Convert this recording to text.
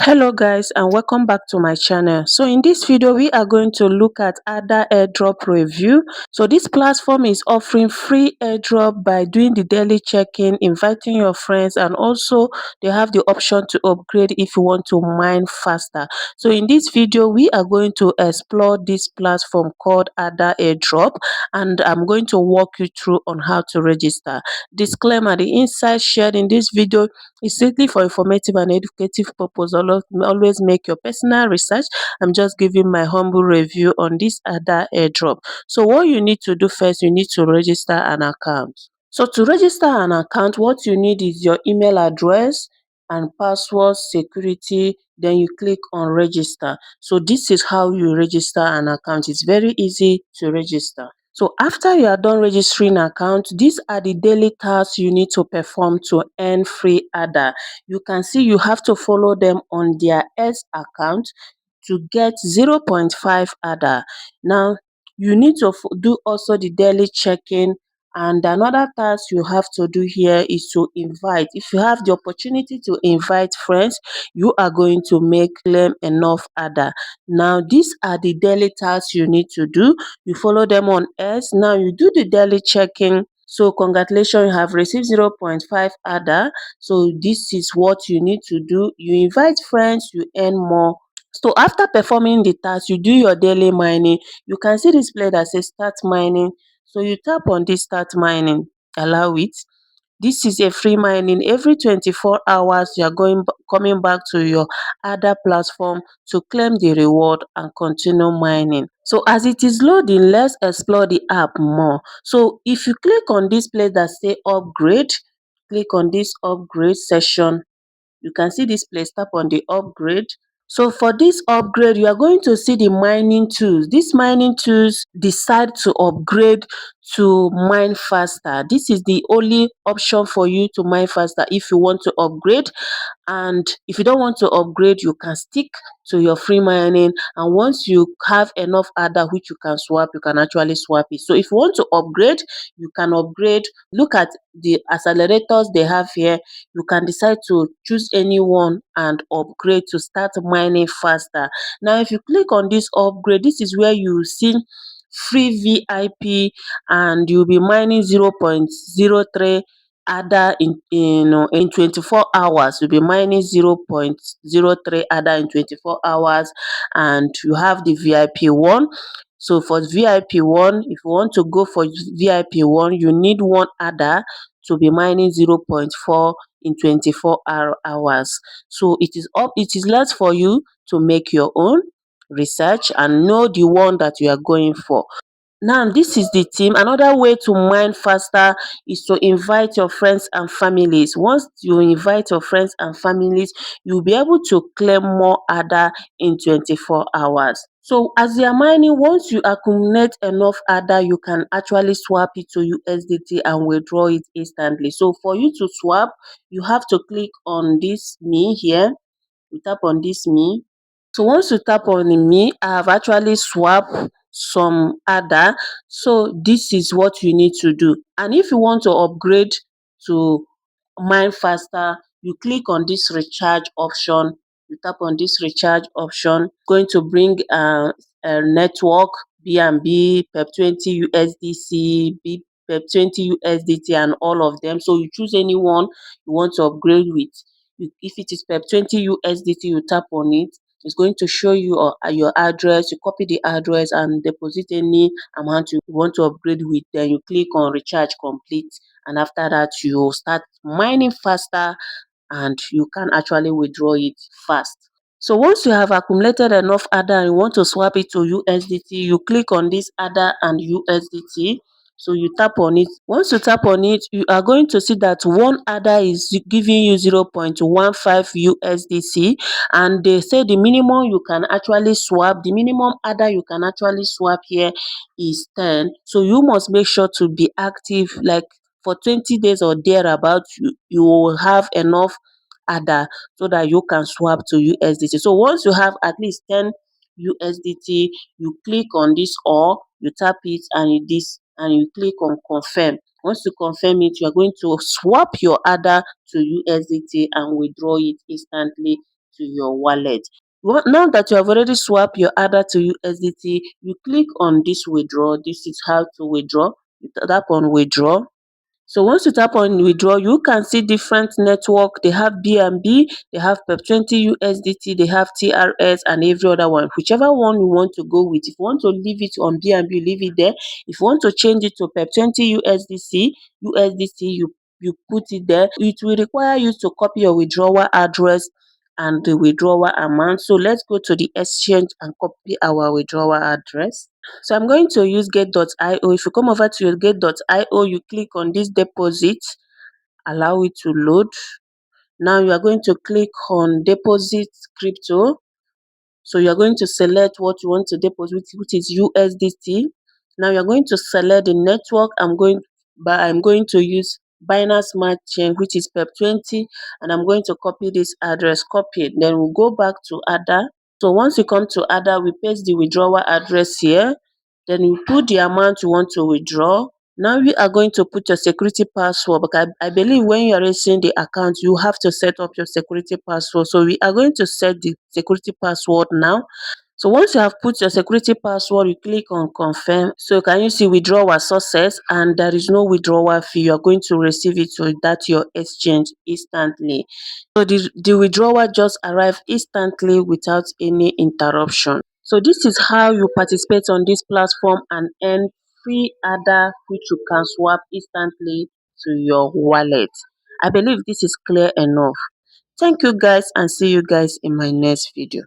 Hello guys, and welcome back to my channel. So in this video we are going to look at ADA Airdrop review. So this platform is offering free airdrop by doing the daily check-in, inviting your friends, and also they have the option to upgrade if you want to mine faster. So in this video we are going to explore this platform called ADA Airdrop, and I'm going to walk you through on how to register. Disclaimer: the insights shared in this video is strictly for informative and educative purpose. Always make your personal research. I'm just giving my humble review on this ADA airdrop. So what you need to do first, you need to register an account. So to register an account, what you need is your email address and password security. Then you click on register. So this is how you register an account. It's very easy to register. So after you are done registering an account, these are the daily tasks you need to perform to earn free ADA. You can see you have to follow them on their S account to get 0.5 ADA. Now, you need to do also the daily check-in, and another task you have to do here is to invite. If you have the opportunity to invite friends, you are going to claim enough ADA. Now, these are the daily tasks you need to do. You follow them on S. Now, you do the daily check-in. So congratulations, you have received 0.5 ADA. So this is what you need to do. You invite friends, you earn more. So after performing the task, you do your daily mining. You can see this play that says start mining. So you tap on this start mining, allow it. This is a free mining. Every 24 hours, you are coming back to your other platform to claim the reward and continue mining. So as it is loading, let's explore the app more. So if you click on this place that say upgrade, click on this upgrade session. You can see this place, tap on the upgrade. So for this upgrade, you are going to see the mining tools. These mining tools decide to upgrade to mine faster. This is the only option for you to mine faster if you want to upgrade. And if you don't want to upgrade, you can stick to your free mining, and once you have enough ADA which you can swap, you can actually swap it. So if you want to upgrade, you can upgrade. Look at the accelerators they have here. You can decide to choose any one and upgrade to start mining faster. Now if you click on this upgrade, this is where you see free VIP, and you'll be mining 0.03 ADA in 24 hours. You'll be mining 0.03 ADA in 24 hours, and you have the VIP one. So for VIP one, if you want to go for VIP one, you need one ADA to be mining 0.4 in 24 hours. So it is left for you to make your own research and know the one that you are going for. Now, this is the team. Another way to mine faster is to invite your friends and families. Once you invite your friends and families, you'll be able to claim more ADA in 24 hours. So as you are mining, once you accumulate enough ADA, you can actually swap it to USDT and withdraw it instantly. So for you to swap, you have to click on this me here. You tap on this me. So once you tap on the me, I have actually swapped some ADA. So this is what you need to do. And if you want to upgrade to mine faster, you click on this recharge option. You tap on this recharge option, going to bring a network, BNB, PEP20 USDC, PEP20 USDT, and all of them. So you choose any one you want to upgrade with. If it is PEP20 USDT, you tap on it. It's going to show you your address. You copy the address and deposit any amount you want to upgrade with. Then you click on recharge complete, and after that you start mining faster, and you can actually withdraw it fast. So once you have accumulated enough ADA and you want to swap it to USDT, you click on this ADA and USDT. So you tap on it. Once you tap on it, you are going to see that one ADA is giving you 0.15 USDC, and they say the minimum you can actually swap, the minimum ADA you can actually swap here is 10. So you must make sure to be active, like for 20 days or thereabout. You will have enough ADA so that you can swap to USDT. So once you have at least 10 USDT, you click on this or you tap it, and you click on confirm. Once you confirm it, you are going to swap your ADA to USDT and withdraw it instantly to your wallet. Now that you have already swapped your ADA to USDT, you click on this withdraw. This is how to withdraw. You tap on withdraw. So once you tap on withdraw, you can see different network. They have BNB, they have PEP20 USDT, they have TRS, and every other one. Whichever one you want to go with. If you want to leave it on BNB, leave it there. If you want to change it to PEP20 USDC, you put it there. It will require you to copy your withdrawal address and the withdrawal amount. So let's go to the exchange and copy our withdrawal address. So I'm going to use get.io. If you come over to your get.io, you click on this deposit, allow it to load. Now you are going to click on deposit crypto. So you are going to select what you want to deposit, which is USDT. Now you are going to select the network. I'm going to use Binance Smart Chain, which is PEP20, and I'm going to copy this address. Copy it. Then we'll go back to ADA. So once you come to ADA, we paste the withdrawal address here. Then you put the amount you want to withdraw. Now we are going to put your security password, because I believe when you are raising the account, you have to set up your security password. So we are going to set the security password now. So once you have put your security password, you click on confirm. So can you see withdrawal success, and there is no withdrawal fee. You are going to receive it to that your exchange instantly. So the withdrawal just arrived instantly without any interruption. So this is how you participate on this platform and earn free ADA, which you can swap instantly to your wallet. I believe this is clear enough. Thank you guys, and see you guys in my next video.